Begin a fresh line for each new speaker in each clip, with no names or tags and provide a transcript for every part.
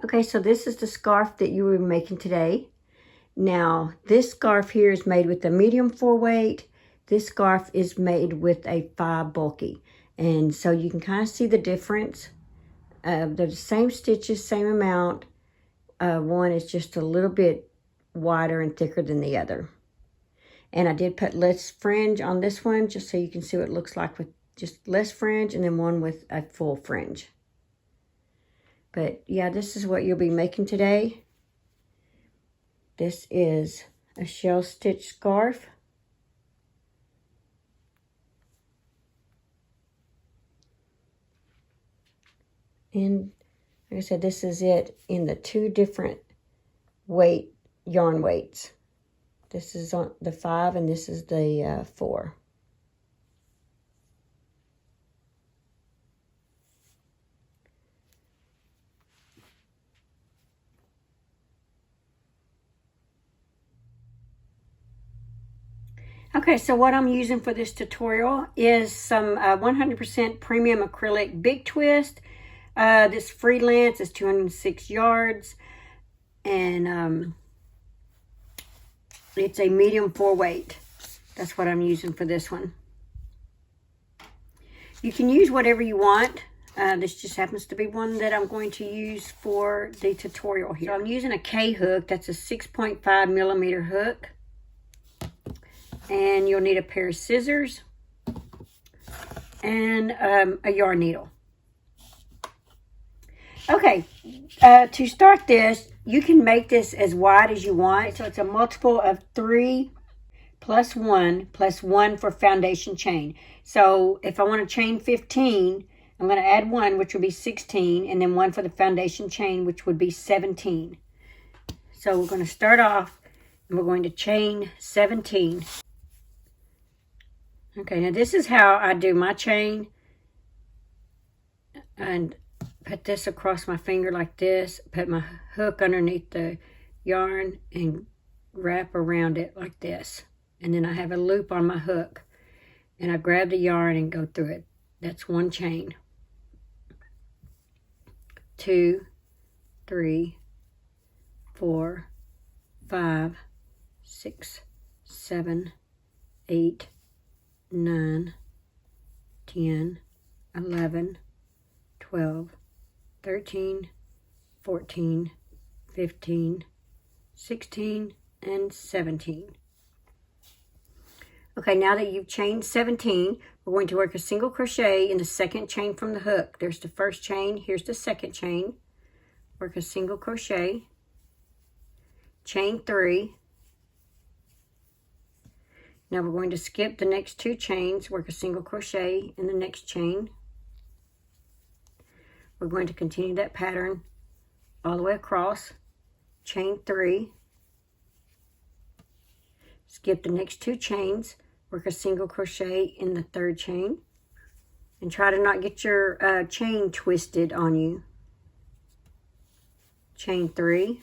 Okay, so this is the scarf that you were making today. Now, this scarf here is made with a medium 4-weight. This scarf is made with a 5 bulky. And so you can kind of see the difference. They're the same stitches, same amount. One is just a little bit wider and thicker than the other. And I did put less fringe on this one just so you can see what it looks like with just less fringe, and then one with a full fringe. But yeah, this is what you'll be making today. This is a shell stitch scarf. And like I said, this is it in the 2 different yarn weights. This is on the 5 and this is the 4. Okay, so what I'm using for this tutorial is some 100% premium acrylic big twist. This freelance is 206 yards, and it's a medium 4-weight. That's what I'm using for this one. You can use whatever you want. This just happens to be one that I'm going to use for the tutorial here. So I'm using a K hook. That's a 6.5 millimeter hook. And you'll need a pair of scissors and a yarn needle. Okay, to start this, you can make this as wide as you want. So it's a multiple of 3 plus 1 for foundation chain. So if I want to chain 15, I'm going to add 1, which would be 16, and then 1 for the foundation chain, which would be 17. So we're going to start off, and we're going to chain 17. Okay, now this is how I do my chain. And put this across my finger like this. Put my hook underneath the yarn and wrap around it like this. And then I have a loop on my hook. And I grab the yarn and go through it. That's 1 chain. 2, 3, 4, 5, 6, 7, 8, 9, 10, 11, 12, 13, 14, 15, 16, and 17. Okay, now that you've chained 17, we're going to work a single crochet in the second chain from the hook. There's the first chain, here's the second chain. Work a single crochet, chain 3. Now we're going to skip the next 2 chains, work a single crochet in the next chain. We're going to continue that pattern all the way across, chain 3. Skip the next 2 chains, work a single crochet in the 3rd chain, and try to not get your chain twisted on you. Chain 3.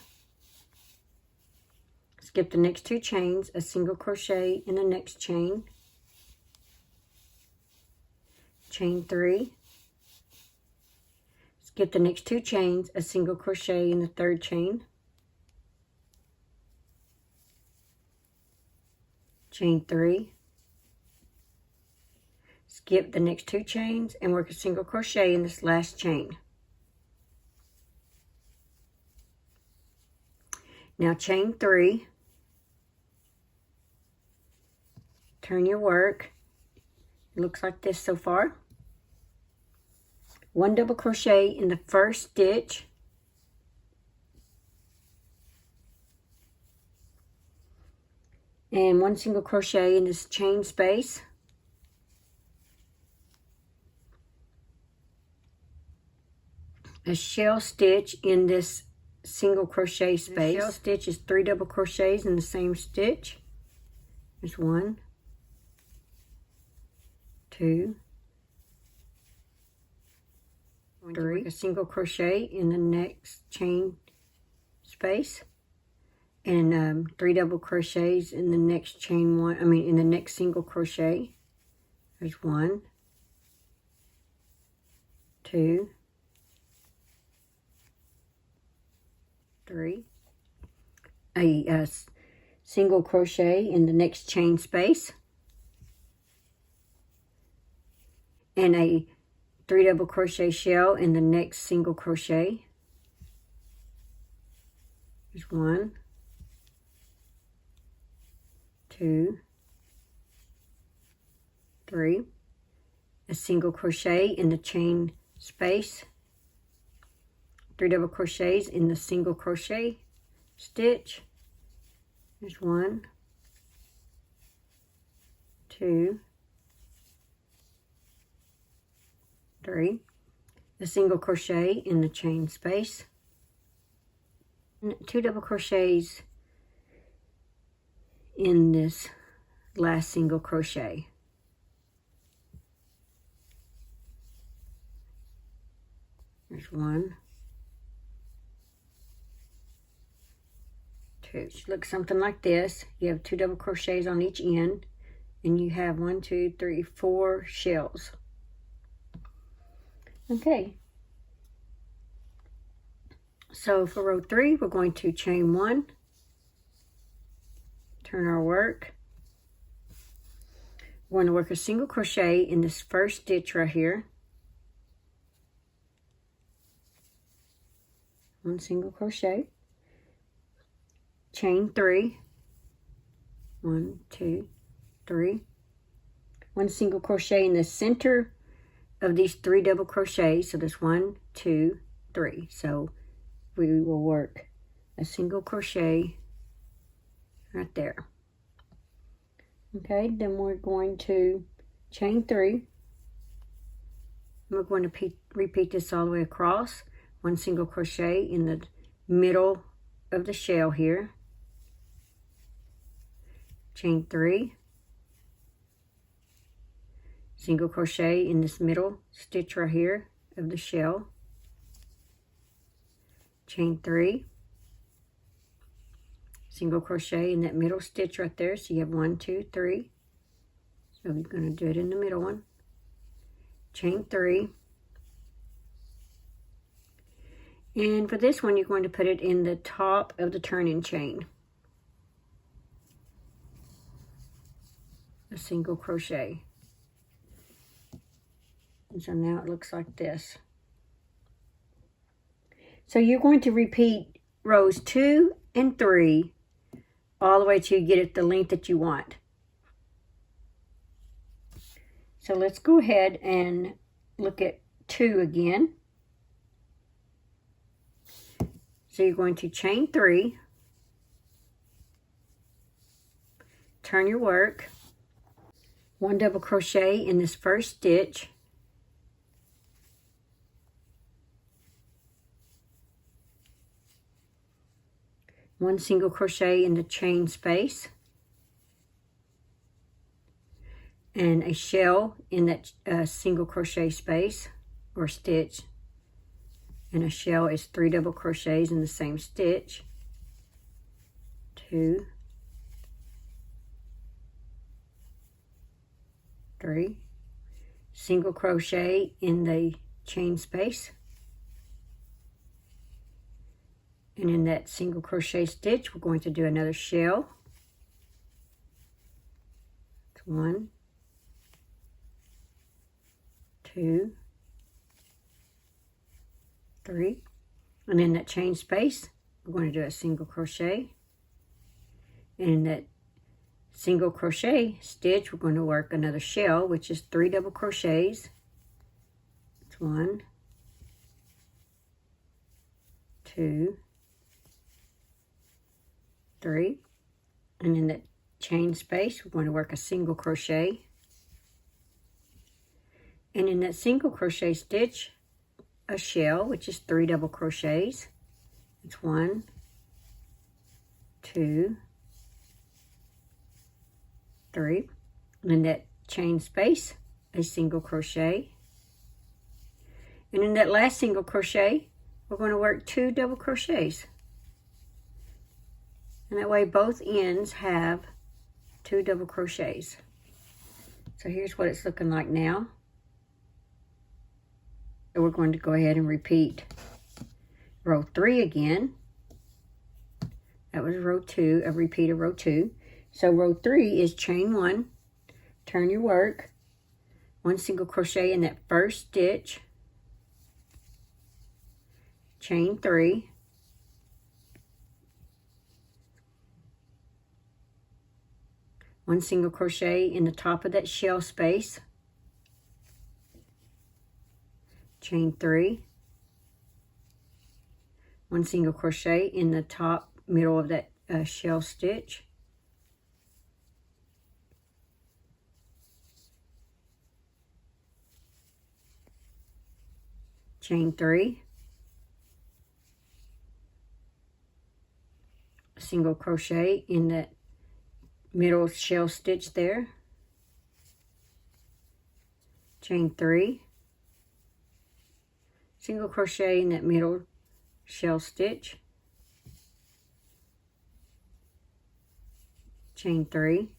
Skip the next 2 chains, a single crochet in the next chain, chain 3, skip the next 2 chains, a single crochet in the 3rd chain, chain 3, skip the next 2 chains and work a single crochet in this last chain. Now chain 3. Turn your work. It looks like this so far. 1 double crochet in the first stitch. And 1 single crochet in this chain space. A shell stitch in this single crochet space. The shell stitch is 3 double crochets in the same stitch. There's 1, 2, 3, a single crochet in the next chain space, and 3 double crochets in the next chain one. In the next single crochet. There's 1, 2, 3, a single crochet in the next chain space, and a 3 double crochet shell in the next single crochet. There's 1, 2, 3, a single crochet in the chain space, 3 double crochets in the single crochet stitch. There's 1, 2, 3, a single crochet in the chain space, and 2 double crochets in this last single crochet. There's 1, 2. It should look something like this. You have 2 double crochets on each end, and you have 1, 2, 3, 4 shells. Okay. So for row 3, we're going to chain 1, turn our work. We're going to work a single crochet in this first stitch right here. 1 single crochet, chain 3, 1, 2, 3, 1 single crochet in the center of these 3 double crochets. So there's 1, 2, 3. So we will work a single crochet right there. Okay, then we're going to chain 3. We're going to repeat this all the way across. 1 single crochet in the middle of the shell here, chain 3, single crochet in this middle stitch right here of the shell, chain 3, single crochet in that middle stitch right there. So you have 1, 2, 3. So you're going to do it in the middle one, chain 3. And for this one, you're going to put it in the top of the turning chain. A single crochet. And so now it looks like this. So you're going to repeat rows 2 and 3 all the way till you get it the length that you want. So let's go ahead and look at 2 again. So you're going to chain 3, turn your work, 1 double crochet in this first stitch, one single crochet in the chain space, and a shell in that single crochet space or stitch. And a shell is 3 double crochets in the same stitch, 2, 3, single crochet in the chain space, and in that single crochet stitch we're going to do another shell. It's 1, 2, 3, and in that chain space we're going to do a single crochet, and in that single crochet stitch we're going to work another shell, which is 3 double crochets. It's 1, 2, 3, and in that chain space we're going to work a single crochet, and in that single crochet stitch a shell, which is 3 double crochets. It's 1, 2, 3, and in that chain space a single crochet, and in that last single crochet we're going to work 2 double crochets, and that way both ends have 2 double crochets. So here's what it's looking like now. So we're going to go ahead and repeat row 3 again. That was row 2, a repeat of row 2. So row 3 is chain 1, turn your work, 1 single crochet in that first stitch, chain 3, one single crochet in the top of that shell space, chain 3, 1 single crochet in the top middle of that shell stitch, chain 3, a single crochet in that middle shell stitch there, chain 3, single crochet in that middle shell stitch, chain 3,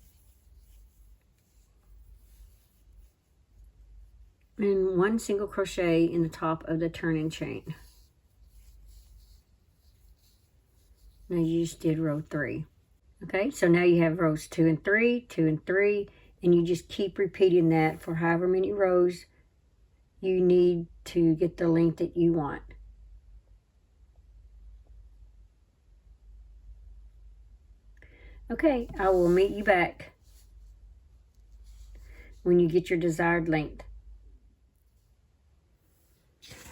and 1 single crochet in the top of the turning chain. Now you just did row 3. Okay, so now you have rows 2 and 3, 2 and 3, and you just keep repeating that for however many rows you need to get the length that you want. Okay, I will meet you back when you get your desired length.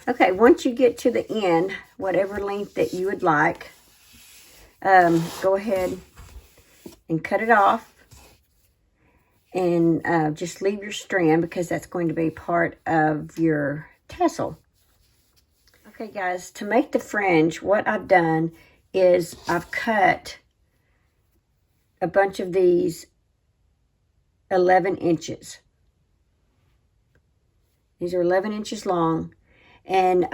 Okay, once you get to the end, whatever length that you would like, go ahead and cut it off, and just leave your strand because that's going to be part of your tassel. Okay guys, to make the fringe, what I've done is I've cut a bunch of these 11 inches. These are 11 inches long, and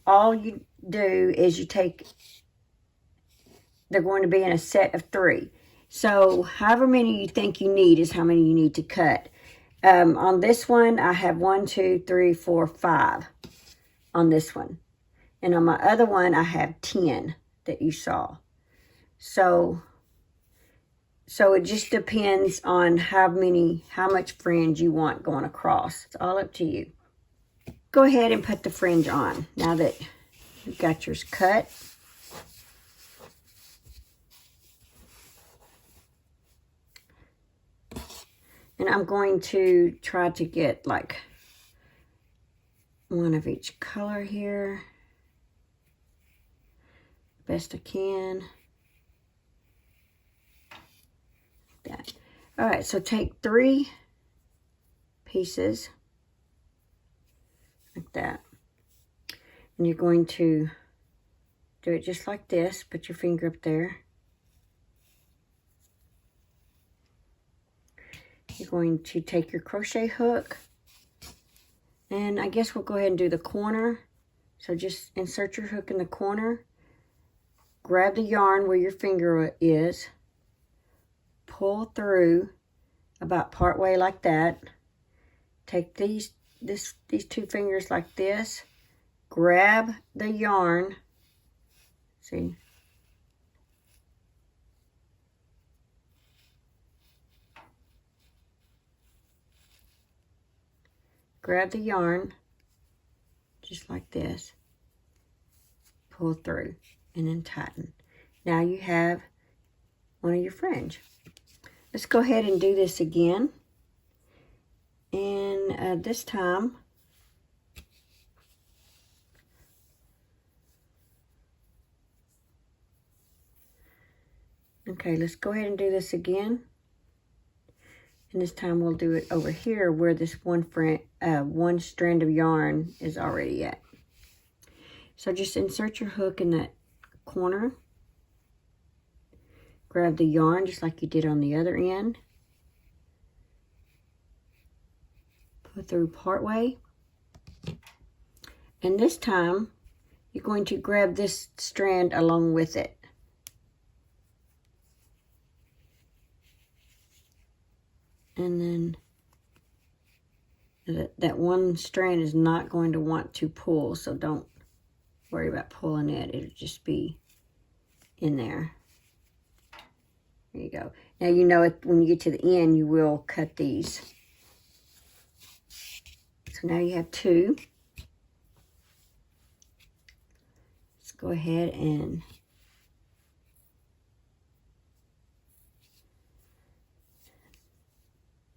all you do is you take, they're going to be in a set of 3. So however many you think you need is how many you need to cut. On this one, I have 1, 2, 3, 4, 5 on this one. And on my other one, I have 10 that you saw. So it just depends on how much fringe you want going across. It's all up to you. Go ahead and put the fringe on now that you've got yours cut. And I'm going to try to get like one of each color here. Best I can. Like that. All right, so take 3 pieces like that. And you're going to do it just like this. Put your finger up there. You're going to take your crochet hook, and I guess we'll go ahead and do the corner. So just insert your hook in the corner, grab the yarn where your finger is, pull through about part way like that. Take these 2 fingers like this, grab the yarn, see, grab the yarn just like this, pull through, and then tighten. Now you have one of your fringe. Let's go ahead and do this again. And this time, okay, let's go ahead and do this again. And this time we'll do it over here where this one strand of yarn is already at. So just insert your hook in that corner. Grab the yarn just like you did on the other end. Pull through part way. And this time you're going to grab this strand along with it. And then that one strand is not going to want to pull, so don't worry about pulling it. It'll just be in there. There you go. Now you know it, when you get to the end, you will cut these. So now you have 2. Let's go ahead and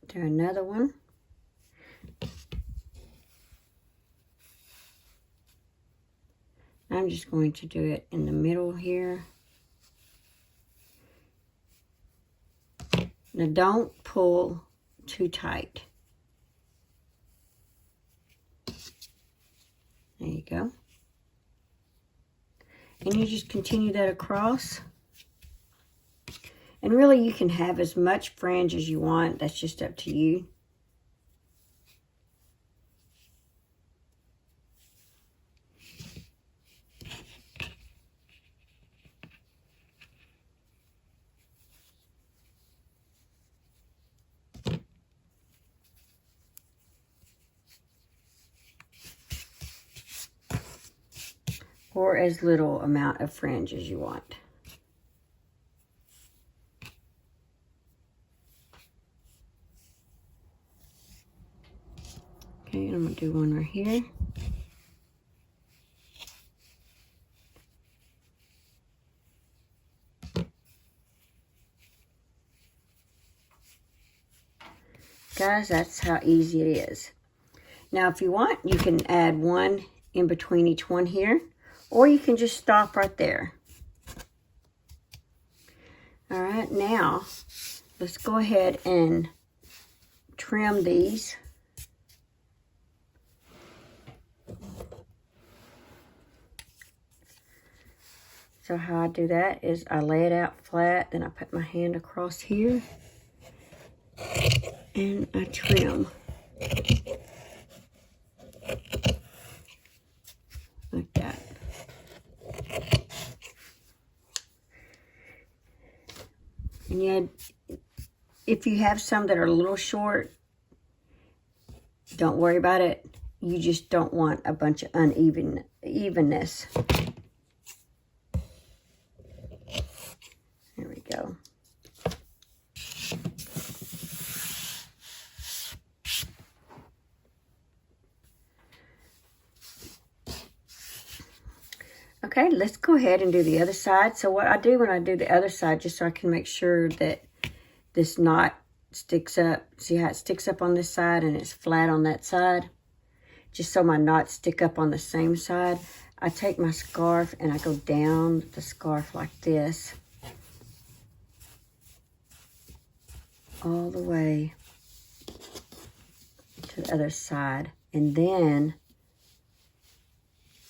do another one. I'm just going to do it in the middle here. Now don't pull too tight. There you go. And you just continue that across. And really you can have as much fringe as you want. That's just up to you. Or as little amount of fringe as you want. Okay, I'm going to do one right here. Guys, that's how easy it is. Now, if you want, you can add one in between each one here. Or you can just stop right there. All right, now let's go ahead and trim these. So how I do that is I lay it out flat, then I put my hand across here and I trim. Like that. And yeah, if you have some that are a little short, don't worry about it. You just don't want a bunch of unevenness. There we go. Okay, let's go ahead and do the other side. So what I do when I do the other side, just so I can make sure that this knot sticks up. See how it sticks up on this side and it's flat on that side? Just so my knots stick up on the same side, I take my scarf and I go down the scarf like this. All the way to the other side. And then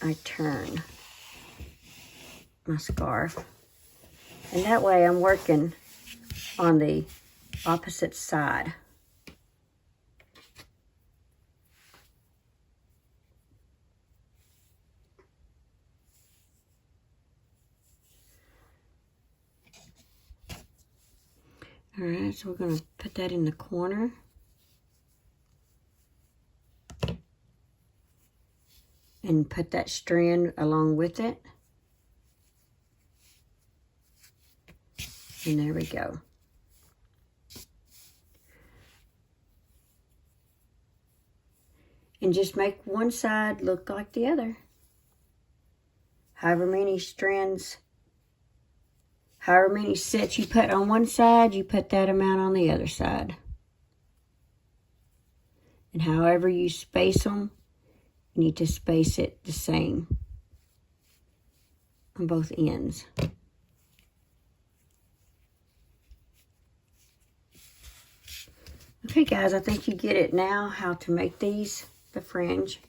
I turn my scarf, and that way I'm working on the opposite side. All right, so we're going to put that in the corner. And put that strand along with it. And there we go. And just make one side look like the other. However many strands, however many sets you put on one side, you put that amount on the other side. And however you space them, you need to space it the same on both ends. Okay guys, I think you get it now how to make these, the fringe.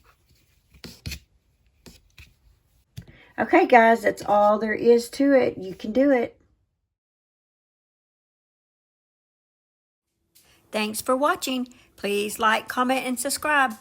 Okay guys, that's all there is to it. You can do it. Thanks for watching. Please like, comment, and subscribe.